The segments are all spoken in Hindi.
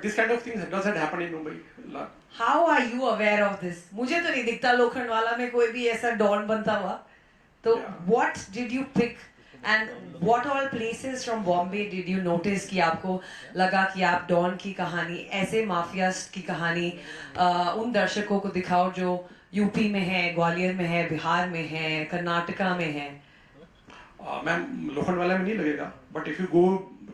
this kind of things doesn't happen in Mumbai. How are you aware of this? मुझे तो नहीं दिखता लोखंडवाला में कोई भी ऐसा डॉन बनता हुआ. तो what did you pick and what all places from Bombay did you notice कि आपको लगा कि आप डॉन की कहानी, ऐसे माफियास की कहानी उन दर्शकों को दिखाओ जो यूपी में है, ग्वालियर में है, बिहार में है, कर्नाटका में है. मैम लोखंडवाला में नहीं लगेगा, but if you go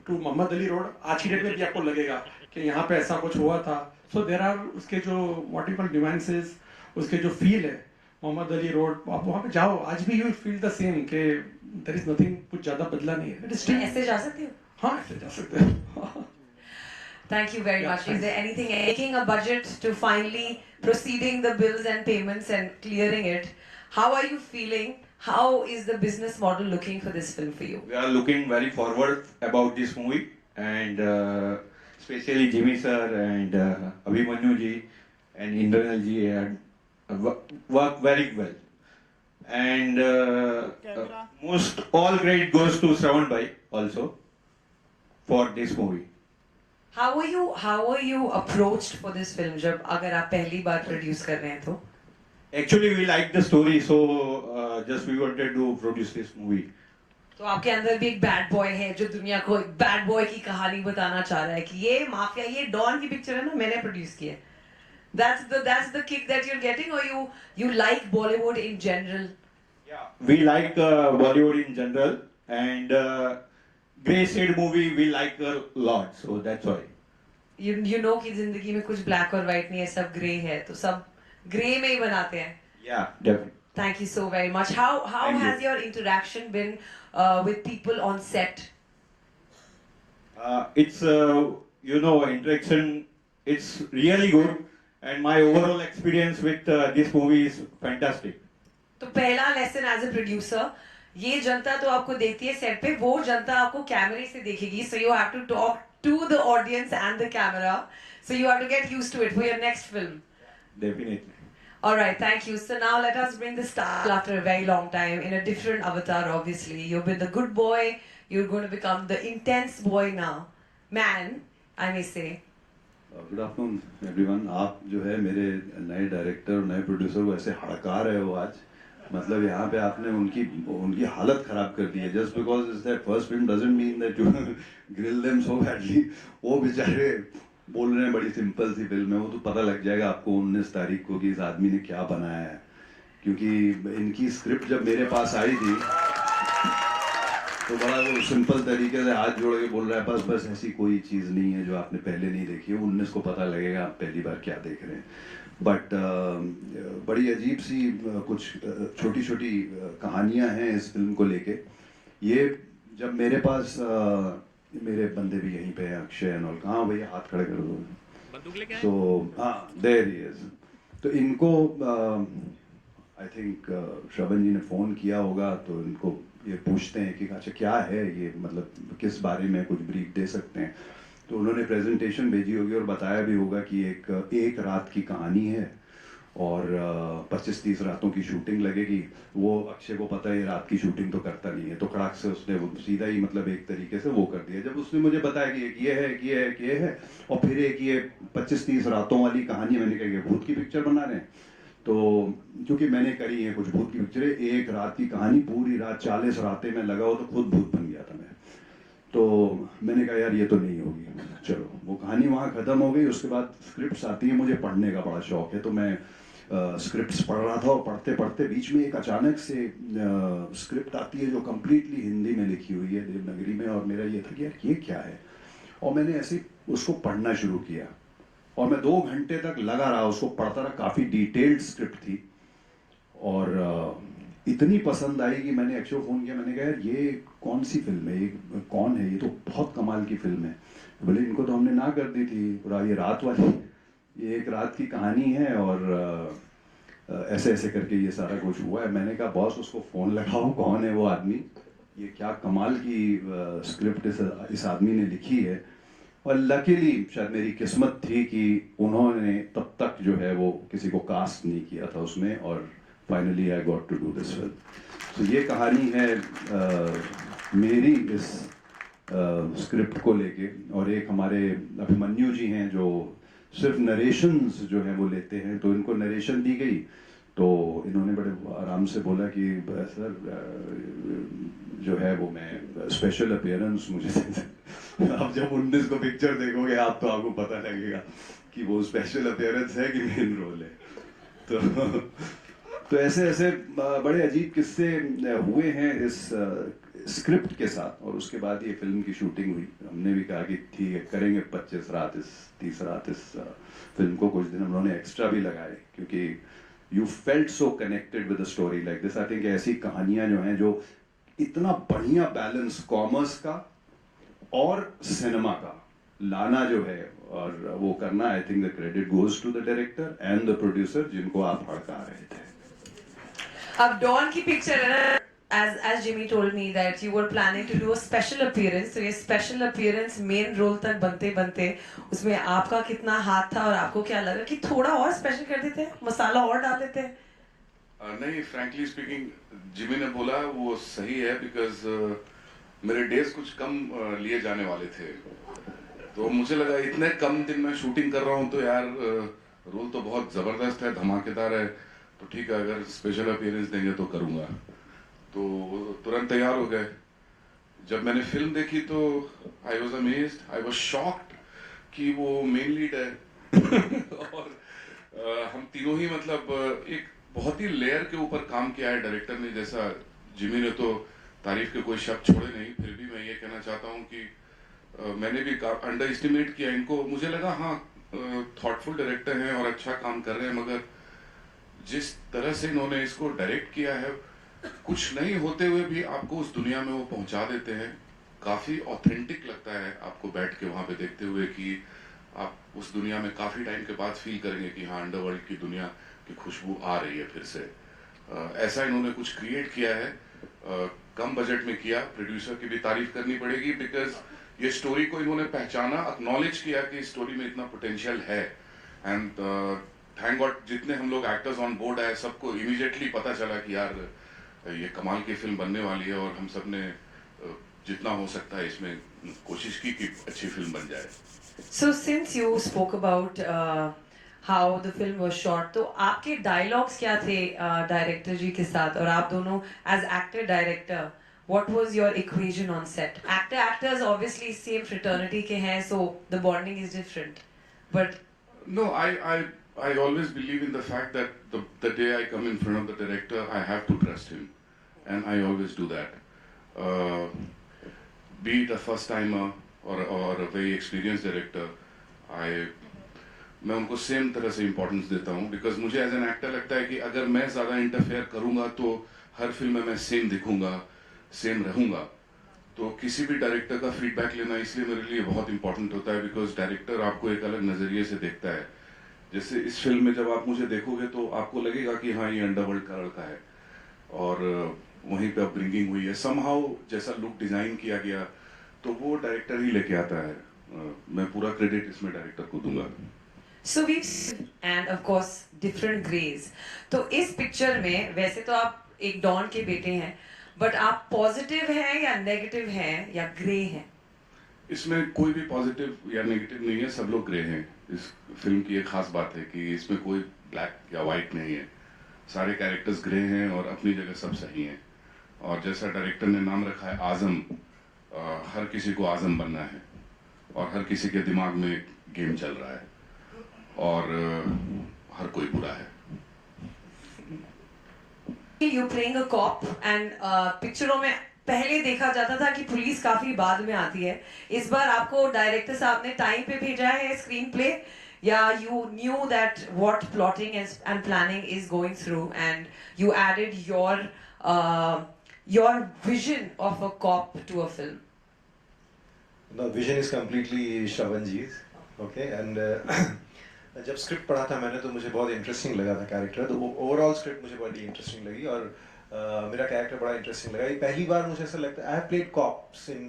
to Mohammed Ali road आज की डेट में भी आपको लगेगा कि यहाँ पे ऐसा कुछ हुआ था. सो देर आर उसके जो व्हाट यू कॉल न्यूएंसेस, उसके जो फील है मोहम्मद अली रोड, आप वहाँ पे जाओ आज भी यू फील द सेम कि देयर इज नथिंग, कुछ ज्यादा बदला नहीं है. ऐसे जा सकते हो? हाँ ऐसे जा सकते हैं. Thank you very much. Is there anything, making a budget to finally proceeding the bills and payments and clearing it? How are you feeling? How is the business model looking for this film for you? We are looking very forward about this movie, and especially Jimmy sir and Abhimanyu ji and Indranil ji had worked very well. And most all credit goes to Shravan bhai also for this movie. How were you approached for this film? जब अगर आप पहली बार produce कर रहे हैं तो? Actually, we liked the story, so just we wanted to produce this movie. तो आपके अंदर भी एक बैड बॉय है जो दुनिया को एक बैड बॉय की कहानी बताना चाह रहा है कि ये माफिया, ये डॉन की पिक्चर है ना, मैंने प्रोड्यूस की है. That's the kick that you're getting, or you like Bollywood in general? Yeah, we like Bollywood in general, and Grey Shade movie we like a lot, so that's why. You know कि जिंदगी में कुछ black और white नहीं है, सब grey है, तो सब grey में ही बनाते हैं. Yeah, definitely. Thank you so very much. How Thank has you. your interaction been with people on set? It's interaction. It's really good, and my overall experience with this movie is fantastic. तो पहला लेसन एज अ प्रोड्यूसर, ये जनता तो आपको देखती है सेट पे, वो जनता आपको कैमरे से देखेगी. So you have to talk to the audience and the camera. So you have to get used to it for your next film. Definitely. All right, thank you. So now let us bring the star after a very long time in a different avatar. Obviously, you've been the good boy. You're going to become the intense boy now, man. I may say. Good afternoon everyone. आप जो है मेरे नए डायरेक्टर और नए प्रोड्यूसर को ऐसे हड़का रहे हो आज, मतलब यहाँ पे आपने उनकी हालत खराब कर दी है. Just because is that first film doesn't mean that you grill them so badly. वो बेचारे बोल रहे हैं बड़ी सिंपल सी फिल्म है, वो तो पता लग जाएगा आपको 19 तारीख को कि इस आदमी ने क्या बनाया है. क्योंकि इनकी स्क्रिप्ट जब मेरे पास आई थी तो बड़ा वो सिंपल तरीके से हाथ जोड़ के बोल रहा है बस ऐसी कोई चीज़ नहीं है जो आपने पहले नहीं देखी है. 19 को पता लगेगा आप पहली बार क्या देख रहे हैं. बट बड़ी अजीब सी कुछ छोटी छोटी कहानियां हैं इस फिल्म को लेके. ये जब मेरे पास मेरे बंदे भी यहीं पे हैं, अक्षय और कहाँ भैया हाथ खड़े कर दो. सो हाँ देयर ही इज. तो इनको आई थिंक श्रवण जी ने फ़ोन किया होगा तो इनको ये पूछते हैं कि अच्छा क्या है ये, मतलब किस बारे में कुछ ब्रीफ दे सकते हैं. तो उन्होंने प्रेजेंटेशन भेजी होगी और बताया भी होगा कि एक रात की कहानी है और 25-30 रातों की शूटिंग लगेगी. वो अक्षय को पता है ये रात की शूटिंग तो करता नहीं है, तो कड़ाक से उसने वो सीधा ही मतलब एक तरीके से वो कर दिया. जब उसने मुझे बताया कि एक ये है, एक ये है, एक ये है और फिर एक ये 25-30 रातों वाली कहानी, मैंने कहा ये भूत की पिक्चर बना रहे हैं. तो क्योंकि मैंने करी है कुछ भूत की पिक्चरें, एक रात की कहानी पूरी रात 40 रातें में लगा हो तो खुद भूत बन गया था मैं. तो मैंने कहा यार ये तो नहीं होगी. चलो वो कहानी वहाँ ख़त्म हो गई. उसके बाद स्क्रिप्ट्स आती है, मुझे पढ़ने का बड़ा शौक है, तो मैं स्क्रिप्ट्स पढ़ रहा था और पढ़ते पढ़ते बीच में एक अचानक से स्क्रिप्ट आती है जो कम्प्लीटली हिंदी में लिखी हुई है देवनागरी में. और मेरा ये था कि यार ये क्या है, और मैंने ऐसे उसको पढ़ना शुरू किया और मैं 2 घंटे तक लगा रहा उसको पढ़ता रहा. काफ़ी डिटेल्ड स्क्रिप्ट थी और इतनी पसंद आई कि मैंने अक्षय को फ़ोन किया. मैंने कहा यार ये कौन सी फिल्म है, ये कौन है, ये तो बहुत कमाल की फिल्म है. बोले इनको तो हमने ना कर दी थी, पूरा ये रात वाली, ये एक रात की कहानी है और ऐसे ऐसे करके ये सारा कुछ हुआ है. मैंने कहा बॉस उसको फ़ोन लगाओ, कौन है वो आदमी, ये क्या कमाल की स्क्रिप्ट इस आदमी ने लिखी है. और लकीली शायद मेरी किस्मत थी कि उन्होंने तब तक जो है वो किसी को कास्ट नहीं किया था उसमें, और finally I got to do this film. तो ये कहानी है मेरी इस स्क्रिप्ट को लेके, और एक हमारे अभिमन्यु जी हैं जो सिर्फ नरेशंस जो हैं वो लेते हैं, तो इनको नरेशन दी गई तो इन्होंने बड़े आराम से बोला कि सर जो है वो मैं स्पेशल अपीयरेंस मुझे दे दें। आप जब 19 को पिक्चर देखोगे आप तो आपको पता लगेगा कि वो स्पेशल अपीयरेंस है कि मेन रोल है। तो ऐसे ऐसे बड़े अजीब किस्से हुए हैं इस स्क्रिप्ट के साथ, और उसके बाद ये फिल्म की शूटिंग हुई। हमने भी कहा कि ठीक है करेंगे 25 रात इस 30 रात इस फिल्म को। कुछ दिन हम लोगों ने एक्स्ट्रा भी लगाए क्योंकि you felt so connected with the story like this. I think ऐसी कहानियां जो हैं जो इतना बढ़िया बैलेंस कॉमर्स का और सिनेमा का लाना जो है और वो करना, I think the credit goes to the director and the producer जिनको आप हड़का रहे थे। अब डॉन की पिक्चर है ना, as Jimmy told me that you were planning to do a special appearance, तो ये special appearance मेन रोल तक बनते बनते उसमें आपका कितना हाथ था और आपको क्या लगा कि थोड़ा और स्पेशल कर देते हैं, मसाला और डाल देते हैं? नहीं, फ्रैंकली स्पीकिंग जिमी ने बोला वो सही है, बिकॉज मेरे डेज कुछ कम लिए जाने वाले थे, तो मुझे लगा इतने कम दिन में शूटिंग कर रहा हूँ तो यार रोल तो बहुत जबरदस्त है, धमाकेदार है, तो ठीक है अगर स्पेशल अपीयरेंस देंगे तो करूँगा। तो तुरंत तैयार हो गए। जब मैंने फिल्म देखी तो I was amazed, I was shocked कि वो मेन लीड है और हम तीनों ही मतलब एक बहुत ही लेयर के ऊपर काम किया है डायरेक्टर ने। जैसा जिमी ने तो तारीफ के कोई शब्द छोड़े नहीं, फिर भी मैं ये कहना चाहता हूँ कि मैंने भी अंडर एस्टिमेट किया इनको। मुझे लगा हाँ थॉटफुल डायरेक्टर हैं और अच्छा काम कर रहे हैं, मगर जिस तरह से इन्होंने इसको डायरेक्ट किया है, कुछ नहीं होते हुए भी आपको उस दुनिया में वो पहुंचा देते हैं। काफी ऑथेंटिक लगता है आपको बैठ के वहां पे देखते हुए कि आप उस दुनिया में काफी टाइम के बाद फील करेंगे कि हाँ अंडरवर्ल्ड की दुनिया की खुशबू आ रही है फिर से। ऐसा इन्होंने कुछ क्रिएट किया है, कम बजट में किया। प्रोड्यूसर की भी तारीफ करनी पड़ेगी, बिकॉज ये स्टोरी को इन्होंने पहचाना, एक्नॉलेज किया कि इस स्टोरी में इतना पोटेंशियल है। एंड थैंक गॉड जितने हम लोग एक्टर्स ऑन बोर्ड आए सबको इमीडिएटली पता चला कि यार ये कमाल की फिल्म बनने वाली है, और हम सब ने जितना हो सकता है इसमें कोशिश की कि अच्छी फिल्म बन जाए। So since you spoke about how the film was shot, तो आपके dialogues क्या थे डायरेक्टर जी के साथ, और आप दोनों as actor director, what was your equation on set? Actors obviously same fraternity के हैं, so the bonding is different, but No, I always believe in the fact that the day I come in front of the director, I have to trust him, and I always do that. Be it a first timer or a very experienced director, मैं उनको सेम तरह से इम्पोर्टेंस देता हूँ, बिकॉज मुझे एज एन एक्टर लगता है कि अगर मैं ज़्यादा इंटरफेयर करूँगा तो हर फिल्म में मैं सेम दिखूंगा, सेम रहूँगा। तो किसी भी डायरेक्टर का फीडबैक लेना इसलिए मेरे लिए बहुत इंपॉर्टेंट होता है, बिकॉज डायरेक्टर आपको एक अलग नज़रिए से देखता है। जैसे इस फिल्म में जब आप मुझे देखोगे तो आपको लगेगा कि हाँ ये अंडरवर्ल्ड का लड़का है, और वहीं पे अपब्रिंगिंग हुई है समहाउ, जैसा लुक डिजाइन किया गया तो वो डायरेक्टर ही लेके आता है। मैं पूरा क्रेडिट इसमें डायरेक्टर को दूंगा। So we've and of course different grays. तो इस पिक्चर में वैसे तो आप एक डॉन के बेटे हैं, बट आप पॉजिटिव हैं या नेगेटिव हैं या ग्रे हैं? इसमें कोई भी पॉजिटिव या नेगेटिव नहीं है, सब लोग ग्रे हैं। इस फिल्म की एक खास बात है कि इसमें कोई ब्लैक या वाइट नहीं है, सारे कैरेक्टर्स ग्रे हैं और अपनी जगह सब सही हैं। और जैसा डायरेक्टर ने नाम रखा है आजम, हर किसी को आजम बनना है और हर किसी के दिमाग में एक गेम चल रहा है, और हर कोई बुरा है। You playing a cop and पिक्चरों में पहले देखा जाता था कि पुलिस काफी बाद में आती है, इस बार आपको डायरेक्टर साहब ने टाइम पे भेजा है स्क्रीन प्ले, या you knew that what plotting and planning is going through and you added your vision of a cop to a film? The vision is completely Shravan ji's, okay, and जब स्क्रिप्ट पढ़ा था मैंने तो मुझे बहुत इंटरेस्टिंग लगा था कैरेक्टर, तो ओवरऑल स्क्रिप्ट मुझे बड़ी इंटरेस्टिंग लगी और मेरा कैरेक्टर बड़ा इंटरेस्टिंग लगा। ये पहली बार मुझे ऐसा लगता है, I have played cops in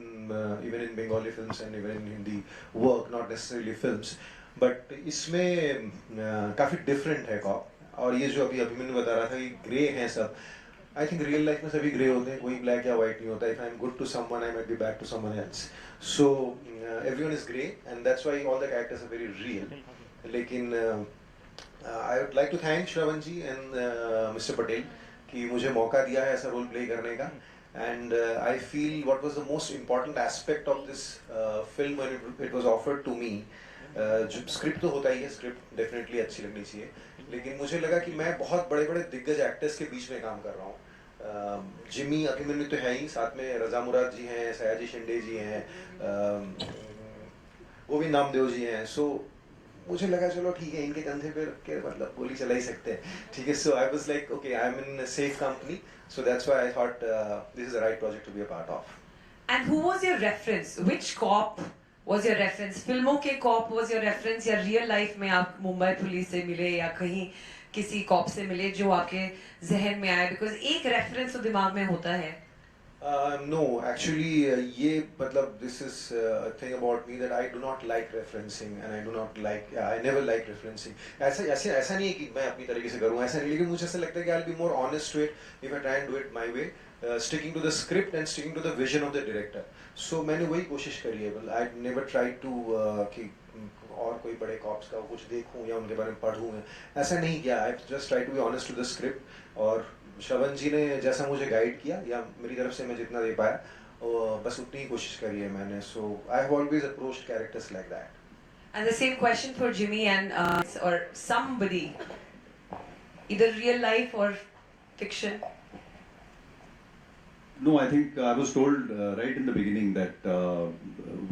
even in Bengali films and even in Hindi work, not necessarily films, but इसमें काफ़ी डिफरेंट है कॉप। और ये जो अभी अभिमन्यु बता रहा था कि ग्रे हैं सब, आई थिंक रियल लाइफ में सभी ग्रे होते हैं, कोई ब्लैक या वाइट नहीं होता. If I am good to someone I might be bad to someone else. So everyone is grey and that's why all the characters are very real. लेकिन I would like to thank Shravan ji and mister Patel कि मुझे मौका दिया है ऐसा रोल प्ले करने का. And I feel what was the most important aspect of this film when it was offered to me. जो स्क्रिप्ट तो होता ही है, स्क्रिप्ट डेफिनेटली अच्छी लगनी चाहिए, लेकिन मुझे लगा कि मैं बहुत बड़े बड़े दिग्गज एक्टर्स के बीच में काम कर रहा हूँ. जिमी अभिमन्यु तो है ही, साथ में रजा मुराद जी हैं, सयाजी शिंदे जी हैं, गोविंद नामदेव जी हैं. सो मुझे लगा चलो ठीक है, इनके कंधे पे रख के मतलब गोली चला ही सकते हैं, ठीक है. So I was like okay, I am in safe company. So that's why I thought this is the right project to be a part of. And who was your reference? Which cop was your reference? फिल्मों के cop was your reference या real life में आप मुंबई पुलिस से मिले या कहीं किसी cop से मिले जो आपके जहन में आए? Because एक reference तो दिमाग में होता है. No, actually ये मतलब this is a thing about me that I do not like referencing and I do not like, I never like referencing. ऐसा नहीं है कि मैं अपनी तरीके से करूँ, ऐसा नहीं, लेकिन मुझे ऐसा लगता है कि I'll be more honest to it if I try and do it my way, sticking to the script and sticking to the vision of the director. So मैंने वही कोशिश करी है. I never tried to कि और कोई बड़े कॉप्स का कुछ देखूं या उनके बारे में पढ़ूं, ऐसा नहीं किया. I just try to be honest to the script. और श्रवण जी ने जैसा मुझे गाइड किया या मेरी तरफ से मैं जितना दे पाया, बस उतनी ही कोशिश करी है मैंने. So I have always approached characters like that. And the same question for Jimmy and or somebody, either real life or fiction. No, I think I was told right in the beginning that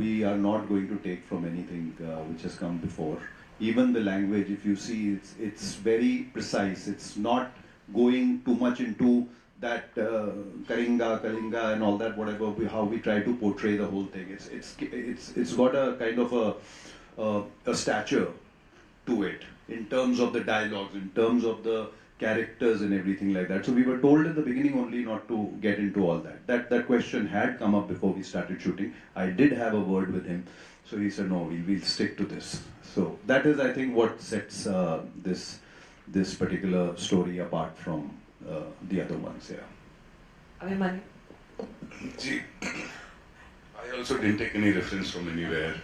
we are not going to take from anything which has come before. Even the language, if you see, it's very precise. It's not going too much into that Kalinga and all that, whatever how we try to portray the whole thing. It's got a kind of a stature to it in terms of the dialogues, in terms of the characters and everything like that. So we were told in the beginning only not to get into all that. That question had come up before we started shooting. I did have a word with him, so he said no, we'll stick to this. So that is, I think, what sets this particular story apart from the other ones. Yeah. Abhimanyu. Ji, I also didn't take any reference from anywhere.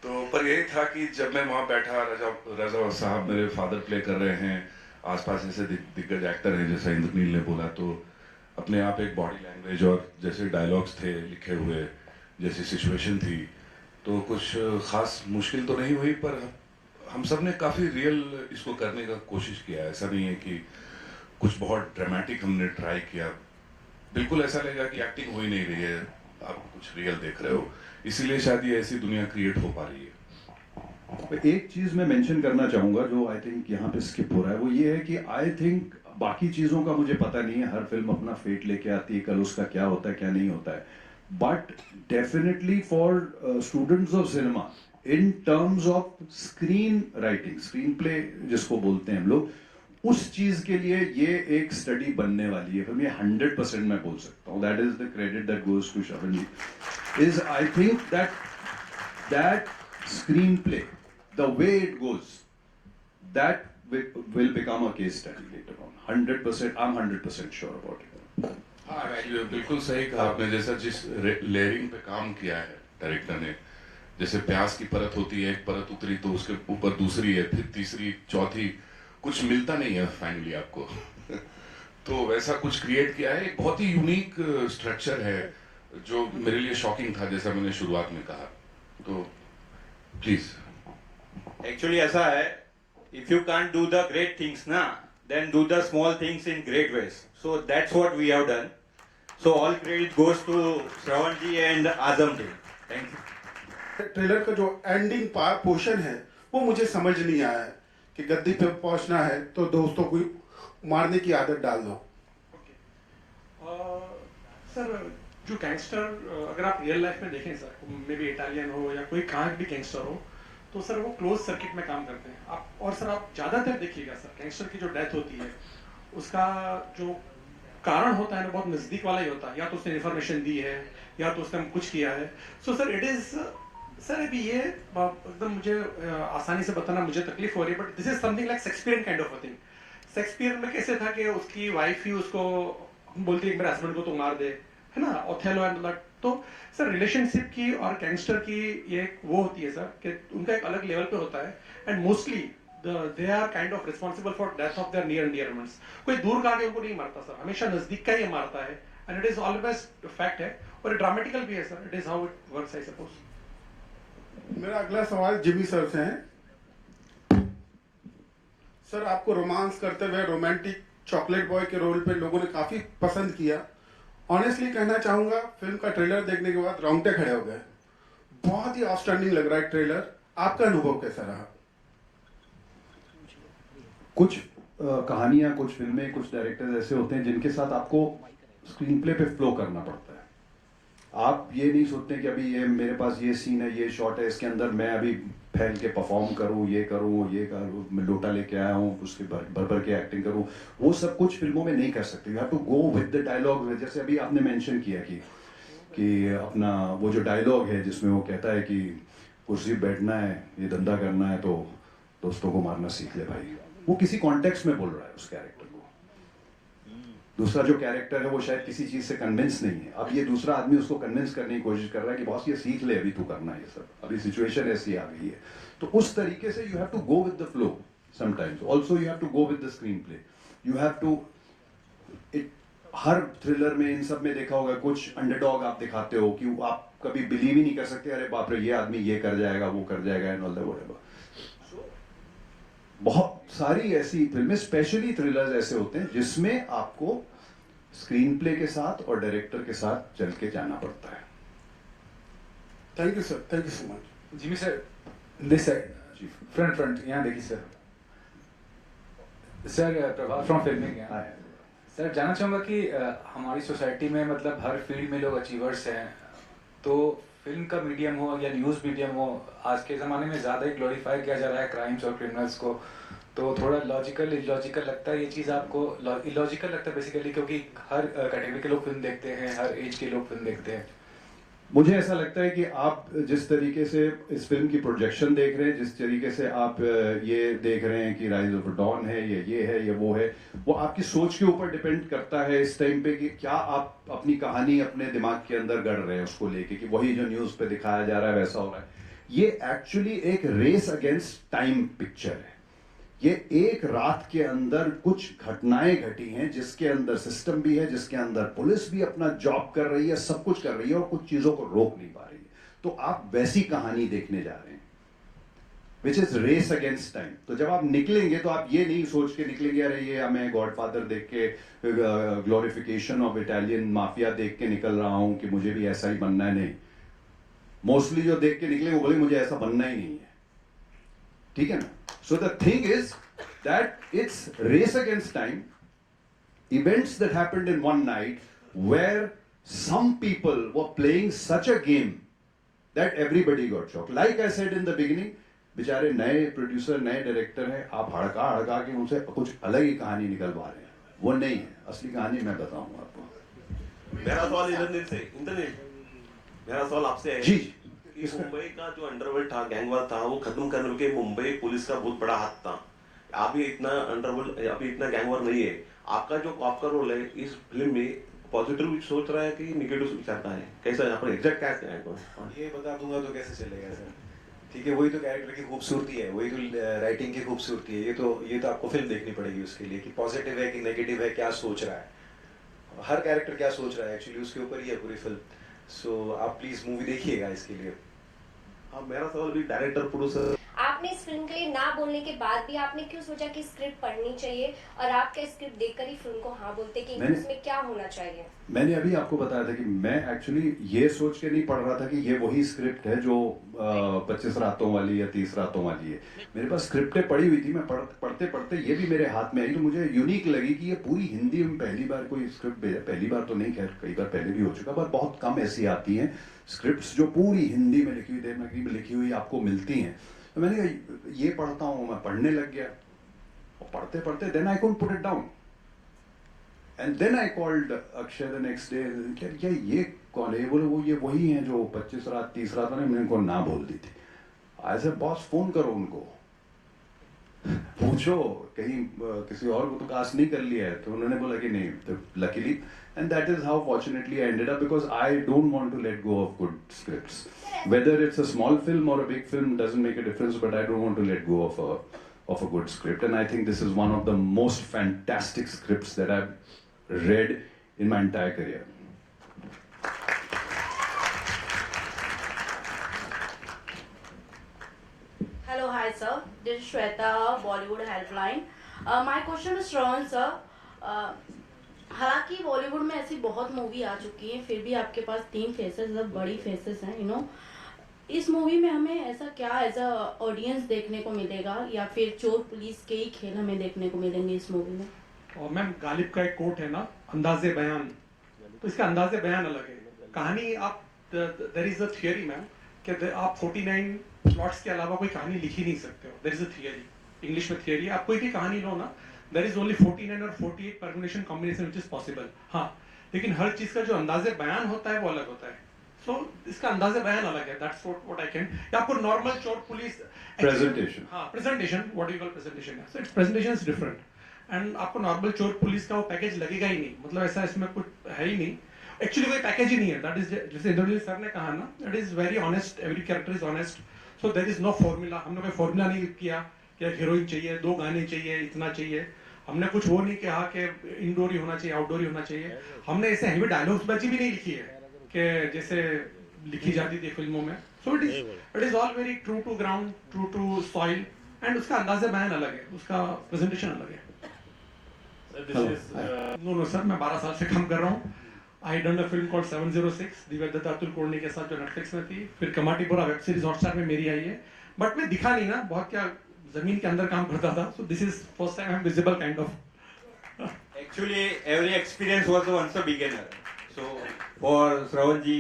तो पर यही था कि जब मैं वहाँ बैठा, रजा साहब मेरे फादर प्ले कर रहे हैं, आसपास ऐसे दिग्गज एक्टर हैं जैसा इंद्रनील ने बोला, तो अपने आप एक बॉडी लैंग्वेज और जैसे डायलॉग्स थे लिखे हुए, जैसी सिचुएशन थी, तो कुछ खास मुश्किल तो नहीं हुई. पर हम सब ने काफ़ी रियल इसको करने का कोशिश किया. ऐसा नहीं है कि कुछ बहुत ड्रामेटिक हमने ट्राई किया. बिल्कुल ऐसा लगेगा कि एक्टिंग हो ही नहीं रही है, आप कुछ रियल देख रहे हो. इसीलिए शायद ये ऐसी दुनिया क्रिएट हो पा रही है. एक चीज मैं मेंशन करना चाहूंगा जो आई थिंक यहाँ पे स्किप हो रहा है, वो ये है कि आई थिंक बाकी चीजों का मुझे पता नहीं है, हर फिल्म अपना फेट लेके आती है, कल उसका क्या होता है क्या नहीं होता है. But definitely for students of cinema, in terms of screen writing, screen play जिसको बोलते हैं हम लोग, उस चीज के लिए ये एक स्टडी बनने वाली है फिल्म. ये 100% मैं बोल सकता हूँ. That is the credit that goes to Shravan ji. Is I think that screenplay, the way it goes, that will become a case study later on. 100%, I'm 100% sure about it. हाँ, बिल्कुल सही कहा आपने. जैसा जिस लेयरिंग पे काम किया है डायरेक्टर ने, जैसे प्याज की परत होती है, एक परत उतरी तो उसके ऊपर दूसरी है, फिर तीसरी, चौथी, कुछ मिलता नहीं है फाइनली आपको. तो वैसा कुछ क्रिएट किया है. एक बहुत ही यूनिक स्ट्रक्चर है जो मेरे लिए शॉकिंग था, जैसा मैंने शुरुआत में कहा. तो प्लीज. एक्चुअली ऐसा है, if you can't do the great things ना, then do the small things in great ways. So that's what we have done. So all credit goes to Shravan ji and Azam ji. Thank you. Trailer का जो एंडिंग पोर्शन है वो मुझे समझ नहीं आया है कि गद्दी पे पहुंचना है तो दोस्तों को मारने की आदत डाल दो. सर, जो गैंगस्टर अगर आप रियल लाइफ में देखें सर, मे बी इटालियन हो या कोई कहाँ भी गैंगस्टर हो, तो सर वो क्लोज सर्किट में काम करते हैं. आप और सर आप ज़्यादातर देखिएगा सर, गैंगस्टर की जो डेथ होती है उसका जो कारण होता है ना, बहुत नज़दीक वाला ही होता है. या तो उसने इन्फॉर्मेशन दी है या तो उसने कुछ किया है. So sir it is sir अभी ये एकदम मुझे आसानी से बताना मुझे तकलीफ हो रही है, but this is something like Shakespearean kind of a thing. Shakespeare में कैसे था कि उसकी वाइफ ही उसको बोलती है कि मेरे हस्बैंड को तो मार दे, है ना, ओथेलो एंड दैट। तो सर रिलेशनशिप की और गैंगस्टर की ये एक वो होती है सर कि उनका एक अलग लेवल पे होता है, and mostly they are kind of responsible for death of their near and dear ones. कोई दूर का आके उनको नहीं मारता सर, हमेशा नजदीक का ही मारता है, and it is always fact है, और ड्रामेटिकल भी है sir. It is how it works I suppose. मेरा अगला सवाल जिमी सर से है। सर आपको रोमांस करते हुए रोमांटिक चॉकलेट बॉय के रोल पे लोगों ने काफी पसंद किया। ऑनेस्टली कहना चाहूंगा, फिल्म का ट्रेलर देखने के बाद रोंगटे खड़े हो गए। बहुत ही आउटस्टैंडिंग लग रहा है ट्रेलर। आपका अनुभव कैसा रहा? कुछ कहानियां, कुछ फिल्में, कुछ डायरेक्टर्स ऐसे होते हैं जिनके साथ आपको स्क्रीन प्ले पे फ्लो करना पड़ता है। आप ये नहीं सोचते कि अभी ये मेरे पास ये सीन है, ये शॉट है, इसके अंदर मैं अभी फैल के परफॉर्म करूं, ये करूं, मैं लोटा लेके आया हूं, उसके भर के एक्टिंग करूं। वो सब कुछ फिल्मों में नहीं कर सकते। You have to go with the dialogue. जैसे अभी आपने मेंशन किया कि अपना वो जो डायलॉग है जिसमें वो कहता है कि कुर्सी पे बैठना है, ये धंधा करना है तो दोस्तों को मारना सीख ले भाई। वो किसी कॉन्टेक्स्ट में बोल रहा है उस कैरेक्टर को। दूसरा जो कैरेक्टर है वो शायद किसी चीज से कन्विंस नहीं है। अब ये दूसरा आदमी उसको कन्विंस करने की कोशिश कर रहा है कि बॉस ये सीख ले, अभी तू करना है ये सब, अभी सिचुएशन ऐसी आ गई है। तो उस तरीके से you have to go with the flow sometimes. Also you have to go with the screenplay. You have to हर थ्रिलर में, इन सब में देखा होगा, कुछ अंडरडॉग आप दिखाते हो कि आप कभी बिलीव ही नहीं कर सकते, अरे बाप रे ये आदमी ये कर जाएगा, वो कर जाएगा, एंड ऑल दैट व्हाटएवर। बहुत सारी ऐसी फिल्में, स्पेशली थ्रिलर्स ऐसे होते हैं जिसमें आपको स्क्रीन प्ले के साथ और डायरेक्टर के साथ चल के जाना पड़ता है। Thank you sir, thank you so much. Jimmy sir, this side, front यहाँ देखिए sir. Sir Prabhat from filming है। सर जानना चाहूँगा कि हमारी सोसाइटी में मतलब हर फील्ड में लोग अचीवर्स हैं, तो फिल्म का मीडियम हो या न्यूज़ मीडियम हो, आज के ज़माने में ज़्यादा ही ग्लोरीफाई किया जा रहा है क्राइम्स और क्रिमिनल्स को। तो थोड़ा लॉजिकल इलॉजिकल लगता है ये चीज़ आपको? इलॉजिकल लगता है बेसिकली, क्योंकि हर कैटेगरी के लोग फिल्म देखते हैं, हर एज के लोग फिल्म देखते हैं। मुझे ऐसा लगता है कि आप जिस तरीके से इस फिल्म की प्रोजेक्शन देख रहे हैं, जिस तरीके से आप ये देख रहे हैं कि राइज ऑफ डॉन है, ये है, ये वो है, वो आपकी सोच के ऊपर डिपेंड करता है इस टाइम पे कि क्या आप अपनी कहानी अपने दिमाग के अंदर गढ़ रहे हैं उसको लेके, कि वही जो न्यूज़ पे दिखाया जा रहा है वैसा हो रहा है। ये एक्चुअली एक रेस अगेंस्ट टाइम पिक्चर है। ये एक रात के अंदर कुछ घटनाएं घटी हैं जिसके अंदर सिस्टम भी है, जिसके अंदर पुलिस भी अपना जॉब कर रही है, सब कुछ कर रही है और कुछ चीजों को रोक नहीं पा रही है। तो आप वैसी कहानी देखने जा रहे हैं, which is race against time. तो जब आप निकलेंगे तो आप ये नहीं सोच के निकलेंगे अरे ये मैं गॉडफादर देख के, ग्लोरिफिकेशन ऑफ इटालियन माफिया देख के निकल रहा हूं कि मुझे भी ऐसा ही बनना है। नहीं, मोस्टली जो देख के निकले वो बोले मुझे ऐसा बनना ही नहीं है। ठीक है ना? So the thing is that it's race against time, events that happened in one night where some people were playing such a game that everybody got shocked. Like I said in the beginning, बेचारे नए प्रोड्यूसर, नए डायरेक्टर हैं, आप हड़का के उनसे कुछ अलग ही कहानी निकलवा रहे हैं। वो नहीं है असली कहानी, मैं बताऊंगा आपको। मेरा सवाल इंद्रनील, मेरा सवाल आपसे है जी। इस मुंबई का जो अंडरवर्ल्ड था, गैंगवार था, वो खत्म करने के मुंबई पुलिस का बहुत बड़ा हाथ था। अभी इतना अंडरवर्ल्ड, अभी इतना गैंगवार नहीं है। आपका रोल है इस फिल्म में, पॉजिटिव सोच रहा है कि निगेटिव विचारता है? कैसा यहाँ पर एग्जैक्ट क्या है? ये बता दूंगा तो कैसे चलेगा सर? ठीक है, वही तो कैरेक्टर की खूबसूरती है, वही तो राइटिंग की खूबसूरती है। ये तो आपको फिल्म देखनी पड़ेगी उसके लिए कि पॉजिटिव है कि नेगेटिव है, क्या सोच रहा है, हर कैरेक्टर क्या सोच रहा है, एक्चुअली उसके ऊपर ही है पूरी फिल्म। सो आप प्लीज मूवी देखिएगा इसके लिए। अब मेरा सवाल भी डायरेक्टर प्रोड्यूसर, आपने इस फिल्म के लिए ना बोलने के बाद भी आपने क्यों सोचा कि स्क्रिप्ट पढ़नी चाहिए, और आप क्या स्क्रिप्ट देखकर ही फिल्म को हाँ बोलते कि इसमें क्या होना चाहिए? मैंने अभी आपको बताया था कि मैं एक्चुअली ये सोच के नहीं पढ़ रहा था कि ये वही स्क्रिप्ट है जो 25 रातों वाली या 30 रातों वाली है। मेरे पास स्क्रिप्टें पड़ी हुई थी, मैं पढ़ते पढ़ते ये भी मेरे हाथ में आई तो मुझे यूनिक लगी कि ये पूरी हिंदी में पहली बार कोई स्क्रिप्ट भेजा। पहली बार तो नहीं, खैर कई बार पहले भी हो चुका, पर बहुत कम ऐसी आती हैं स्क्रिप्ट्स जो पूरी हिंदी में लिखी हुई, देवनागरी में लिखी हुई आपको मिलती हैं। तो मैंने कहा ये पढ़ता हूँ, मैं पढ़ने लग गया और पढ़ते पढ़ते then I couldn't put it down. And then I called Akshay the next day. क्या ये कौन है? बोले वो ये वही हैं जो 25 रात 30 रात ने मैंने उनको ना बोल दी थी. I said बॉस फोन करो उनको, पूछो कहीं किसी और को तो कास्ट नहीं कर लिया है. तो उन्होंने बोला कि नहीं. तो luckily, and that is how fortunately I ended up, because I don't want to let go of good scripts. Whether it's a small film or a big film doesn't make a difference, but I don't want to let go of a good script. And I think this is one of the most fantastic scripts that I've read in my entire career. Hello, hi sir. This is Shweta, Bollywood Helpline. My question is Shravan sir. हालांकि बॉलीवुड में ऐसी बहुत मूवी आ चुकी हैं, फिर भी आपके पास 3 फेसेस, सब बड़ी फेसेस हैं, यू नो. इस मूवी में हमें ऐसा क्या एज अ ऑडियंस देखने को मिलेगा, या फिर चोर पुलिस के ही खेल हमें देखने को मिलेंगे इस मूवी में? और मैम गालिब का एक कोट है ना, अंदाज़े बयान, तो इसका अंदाज़े बयान अलग है. कहानी आप there is a theory ma'am कि आप 49 प्लॉट्स के अलावा कोई कहानी लिख ही नहीं सकते हो. There is a theory, English में थियरी. आप कोई भी कहानी लो ना, देयर इज ओनली 49 और 48 permutation combination which is possible. हाँ, लेकिन हर चीज का जो अंदाजे बयान होता है वो अलग होता है. सो इसका अंदाजे बयान अलग है. That's what I can. या आपको नॉर्मल चोर पुलिस Presentation. हाँ, presentation, what you call presentation. So it's presentation is different. And आपको नॉर्मल चोर पुलिस का वो पैकेज लगेगा ही नहीं. मतलब ऐसा इसमें कुछ है ही नहीं. एक्चुअली कोई पैकेज ही नहीं है. दैट इज जैसे इंद्रनील सर ने कहा ना, that is very honest. Every character is honest. So there is no formula. हमने कोई फॉर्मूला नहीं किया कि हीरोइन चाहिए, 2 गाने चाहिए, इतना चाहिए. हमने कुछ वो नहीं कहा कि इंडोर ही होना चाहिए, आउटडोर ही होना चाहिए. हमने ऐसे हेवी डायलॉग्स बची भी नहीं लिखी है कि जैसे लिखी जाती थी फिल्मों में. So it is all very true to ground, true to soil. And उसका अंदाज़े बयान अलग है, उसका प्रेजेंटेशन अलग है. नो सर, मैं 12 साल से काम कर रहा हूँ. I done a film called 706 दिव्यदत्ता Atul कोर्णी के साथ, जो नेटफ्लिक्स में थी. फिर कमाटीपुरा वेब सीरीज हॉटस्टार में मेरी आई है. बट मैं दिखा नहीं ना, बहुत क्या जमीन के अंदर काम करता था. So this is first time I am visible kind of. Actually, every experience was once a beginner. So for Shravan ji,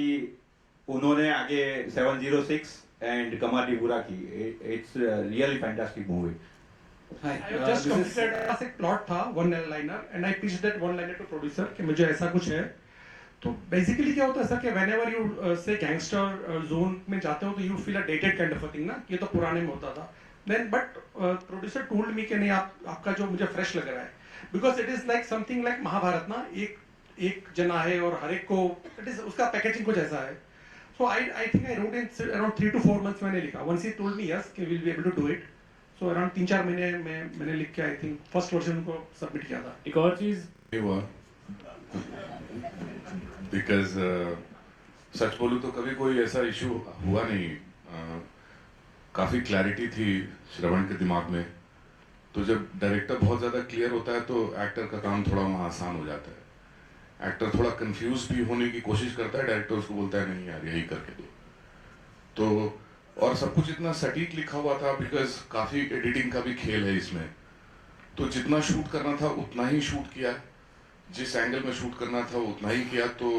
उन्होंने आगे 706 and कमाटीपुरा की. It's a really fantastic movie. I have just completed एक प्लॉट था, 1 liner, and I pitched that 1 liner to producer कि मुझे ऐसा कुछ है. तो बेसिकली क्या होता है सर कि whenever you say gangster zone में जाते हो तो you feel a dated kind of a thing ना, ये तो पुराने में होता था. Then but producer told me कि नहीं, आपका जो मुझे फ्रेश लग रहा है, because it is like something like Mahabharat ना, एक जना है और हर एक को it is उसका पैकेजिंग कुछ ऐसा है. So I think I wrote in around 3 to 4 months मैंने लिखा. Once he told me yes कि we'll be able to do it. So around 3-4 महीने में मैंने लिख के I think फर्स्ट वर्जन को सबमिट किया था. एक और चीज हुआ बिकॉज सच बोलूं तो कभी कोई ऐसा इशू हुआ नहीं. काफी क्लैरिटी थी श्रवण के दिमाग में. तो जब डायरेक्टर बहुत ज्यादा क्लियर होता है तो एक्टर का काम थोड़ा वहाँ आसान हो जाता है. एक्टर थोड़ा कंफ्यूज भी होने की कोशिश करता है, डायरेक्टर उसको बोलता है नहीं यार यही करके दो. तो और सब कुछ इतना सटीक लिखा हुआ था बिकॉज काफी एडिटिंग का भी खेल है इसमें. तो जितना शूट करना था उतना ही शूट किया, जिस एंगल में शूट करना था उतना ही किया. तो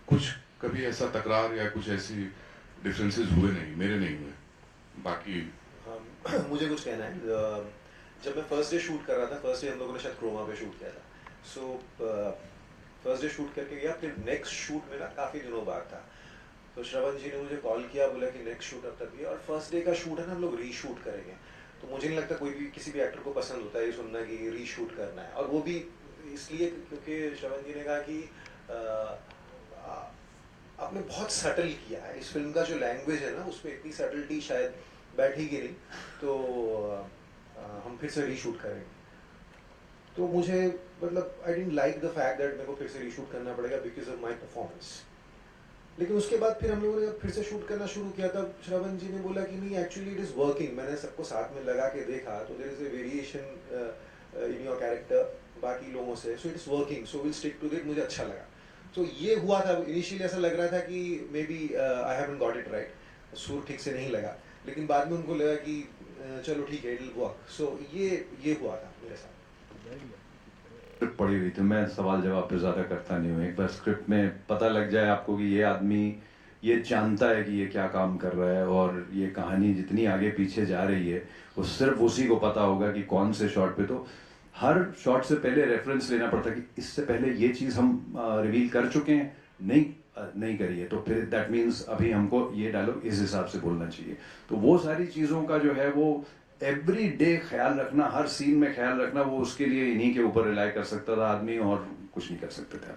कुछ कभी ऐसा तकरार या कुछ ऐसी डिफरेंसेस हुए नहीं, मेरे नहीं हुए. बाकी मुझे कुछ कहना है. जब मैं फर्स्ट डे शूट कर रहा था, फर्स्ट डे हम लोगों ने शायद क्रोमा पे शूट किया था. सो फर्स्ट डे शूट करके गया, फिर नेक्स्ट शूट में ना काफ़ी दिनों बाद था. तो श्रवण जी ने मुझे कॉल किया, बोला कि नेक्स्ट शूट अब तक भी, और फर्स्ट डे का शूट है ना, हम लोग रीशूट करेंगे. तो मुझे नहीं लगता कोई भी किसी भी एक्टर को पसंद होता है ये सुनना कि रीशूट करना है. और वो भी इसलिए क्योंकि श्रवण जी ने कहा कि आपने बहुत सटल किया है. इस फिल्म का जो लैंग्वेज है ना, उसमें इतनी सटलिटी शायद बैठेगी नहीं, तो हम फिर से रीशूट करेंगे. तो मुझे मतलब I didn't like the fact that मेरे को फिर से रीशूट करना पड़ेगा बिकॉज ऑफ माय परफॉर्मेंस. लेकिन उसके बाद फिर हम लोगों ने फिर से शूट करना शुरू किया, तब श्रवण जी ने बोला कि नहीं एक्चुअली इट इज़ वर्किंग. मैंने सबको साथ में लगा के देखा तो there is a variation in your character बाकी लोगों से, so it is working, so will stick to it. मुझे अच्छा लगा. तो ये हुआ था. इनिशियली ऐसा लग रहा था कि maybe I haven't got it right, सुर ठीक से नहीं लगा. लेकिन बाद में उनको लगा कि चलो ठीक है, इट विल वर्क. सो ये हुआ था मेरे साथ. पड़ी हुई थी, मैं सवाल जवाब पे ज़्यादा करता नहीं हूँ. एक बार स्क्रिप्ट में पता लग जाए आपको कि ये आदमी ये जानता है कि ये क्या काम कर रहा है और ये कहानी जितनी आगे पीछे जा रही है वो सिर्फ उसी को पता होगा कि कौन से शॉट पे. तो हर शॉट से पहले रेफरेंस लेना पड़ता कि इससे पहले ये चीज़ हम रिवील कर चुके हैं, नहीं करी है, तो फिर दैट मीन्स अभी हमको ये डायलॉग इस हिसाब से बोलना चाहिए। तो वो सारी चीज़ों का जो है वो एवरी डे ख्याल रखना, हर सीन में ख्याल रखना, वो उसके लिए इन्हीं के ऊपर रिलाई कर सकता था आदमी, और कुछ नहीं कर सकते थे।